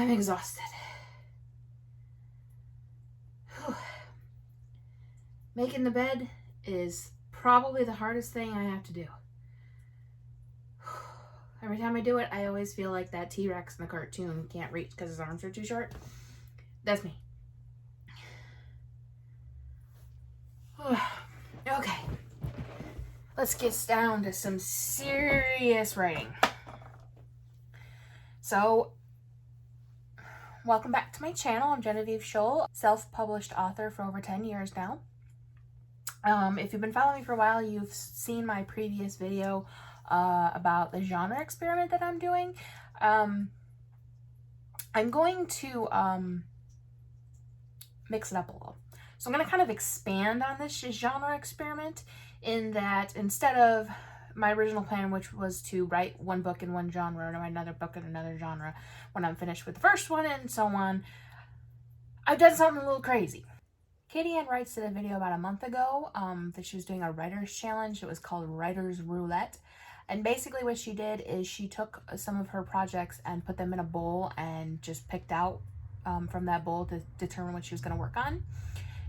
I'm exhausted. Whew. Making the bed is probably the hardest thing I have to do. Every time I do it, I always feel like that T-Rex in the cartoon can't reach because his arms are too short. That's me. Okay. Let's get down to some serious writing. So, welcome back to my channel. I'm Genevieve Scholl, self-published author for over 10 years now. If you've been following me for a while, you've seen my previous video about the genre experiment that I'm doing. I'm going to mix it up a little. So I'm going to kind of expand on this genre experiment in that instead of my original plan, which was to write one book in one genre and write another book in another genre when I'm finished with the first one and so on, I've done something a little crazy. Katie Ann Wrights did a video about a month ago that she was doing a writer's challenge. It was called Writer's Roulette. And basically what she did is she took some of her projects and put them in a bowl and just picked out from that bowl to determine what she was going to work on.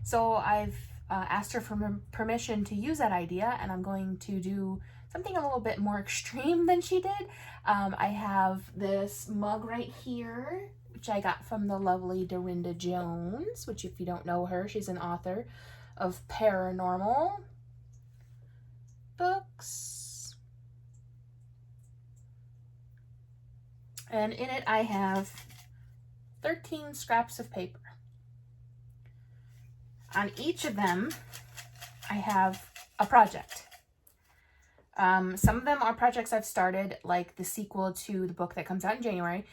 So I've asked her for permission to use that idea, and I'm going to do something a little bit more extreme than she did. I have this mug right here, which I got from the lovely Dorinda Jones, which if you don't know her, she's an author of paranormal books. And in it I have 13 scraps of paper. On each of them, I have a project. Some of them are projects I've started, like the sequel to the book that comes out in January,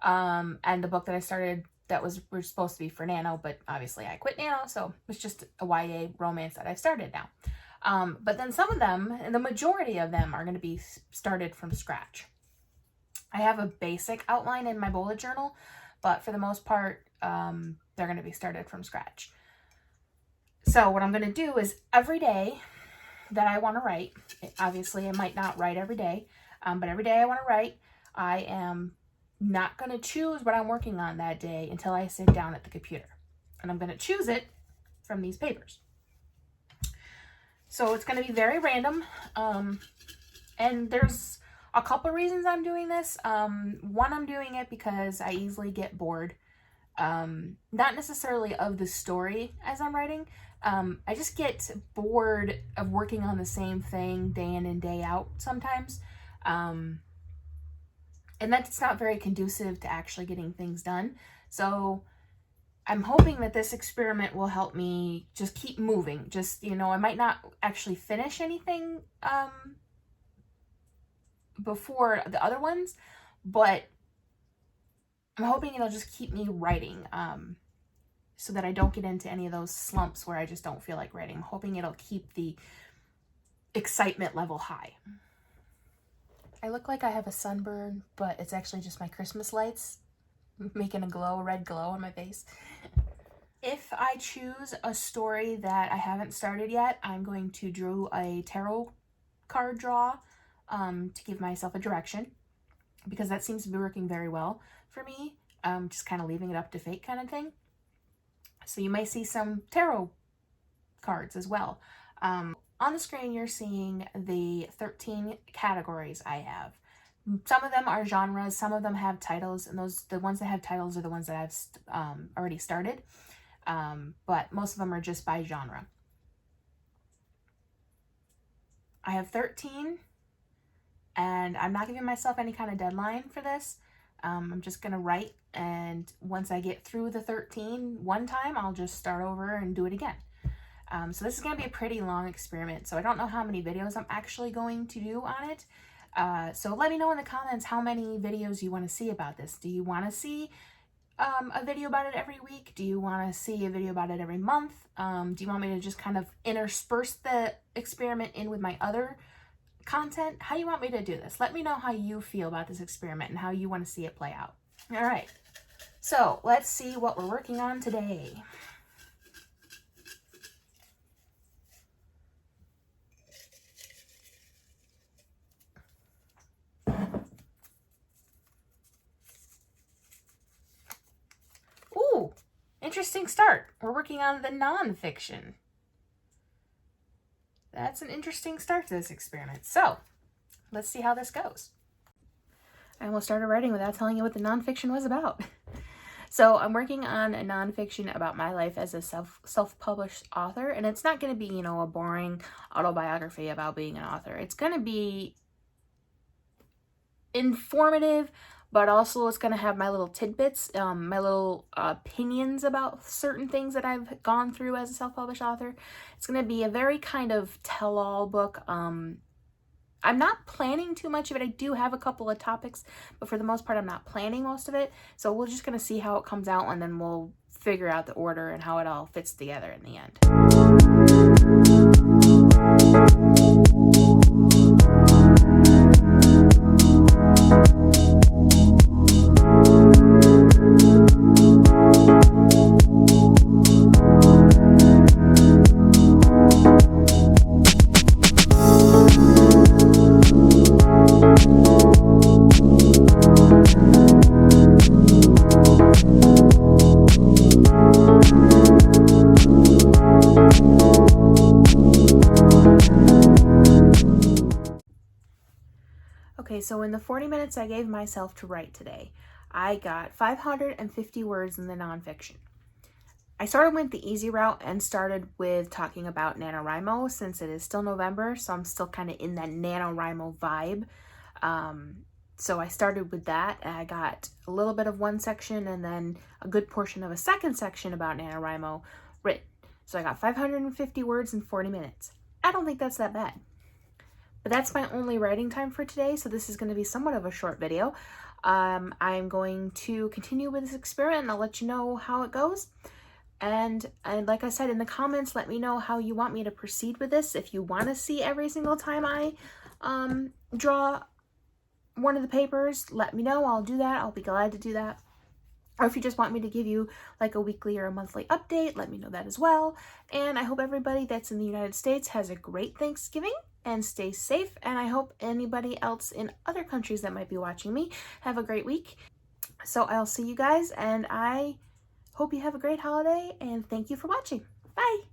and the book that I started that was supposed to be for Nano, but obviously I quit Nano, so it's just a YA romance that I've started now. But then some of them, and the majority of them, are going to be started from scratch. I have a basic outline in my bullet journal, but for the most part, they're going to be started from scratch. So what I'm going to do is every day that I want to write, obviously I might not write every day, but every day I want to write, I am not going to choose what I'm working on that day until I sit down at the computer. And I'm going to choose it from these papers. So it's going to be very random. And there's a couple reasons I'm doing this. One, I'm doing it because I easily get bored. Not necessarily of the story as I'm writing. I just get bored of working on the same thing day in and day out sometimes. And that's not very conducive to actually getting things done. So I'm hoping that this experiment will help me just keep moving. Just, you know, I might not actually finish anything before the other ones, but I'm hoping it'll just keep me writing. So that I don't get into any of those slumps where I just don't feel like writing. I'm hoping it'll keep the excitement level high. I look like I have a sunburn, but it's actually just my Christmas lights making a red glow on my face. If I choose a story that I haven't started yet, I'm going to draw a tarot card draw to give myself a direction, because that seems to be working very well for me. Just kind of leaving it up to fate kind of thing. So you may see some tarot cards as well. On the screen, you're seeing the 13 categories I have. Some of them are genres, some of them have titles, and the ones that have titles are the ones that I've already started. But most of them are just by genre. I have 13, and I'm not giving myself any kind of deadline for this. I'm just going to write, and once I get through the 13 one time, I'll just start over and do it again. So this is going to be a pretty long experiment, so I don't know how many videos I'm actually going to do on it. So let me know in the comments how many videos you want to see about this. Do you want to see a video about it every week? Do you want to see a video about it every month? Do you want me to just kind of intersperse the experiment in with my other content? How do you want me to do this? Let me know how you feel about this experiment and how you want to see it play out. All right, so let's see what we're working on today. interesting start. We're working on the nonfiction. That's an interesting start to this experiment. So, let's see how this goes. I almost started writing without telling you what the nonfiction was about. So I'm working on a nonfiction about my life as a self-published author, and it's not going to be, you know, a boring autobiography about being an author. It's going to be informative, but also it's going to have my little tidbits, my little opinions about certain things that I've gone through as a self-published author. It's going to be a very kind of tell-all book. I'm not planning too much of it. I do have a couple of topics, but for the most part, I'm not planning most of it. So we're just going to see how it comes out, and then we'll figure out the order and how it all fits together in the end. Okay, so in the 40 minutes I gave myself to write today, I got 550 words in the nonfiction. I started with the easy route and started with talking about NaNoWriMo since it is still November, so I'm still kind of in that NaNoWriMo vibe. So I started with that, and I got a little bit of one section and then a good portion of a second section about NaNoWriMo written. So I got 550 words in 40 minutes. I don't think that's that bad. But that's my only writing time for today, so this is going to be somewhat of a short video. I'm going to continue with this experiment, and I'll let you know how it goes. And like I said, in the comments, let me know how you want me to proceed with this. If you want to see every single time I draw one of the papers, let me know. I'll do that. I'll be glad to do that. Or if you just want me to give you like a weekly or a monthly update, let me know that as well. And I hope everybody that's in the United States has a great Thanksgiving and stay safe. And I hope anybody else in other countries that might be watching me have a great week. So I'll see you guys, and I hope you have a great holiday, and thank you for watching. Bye!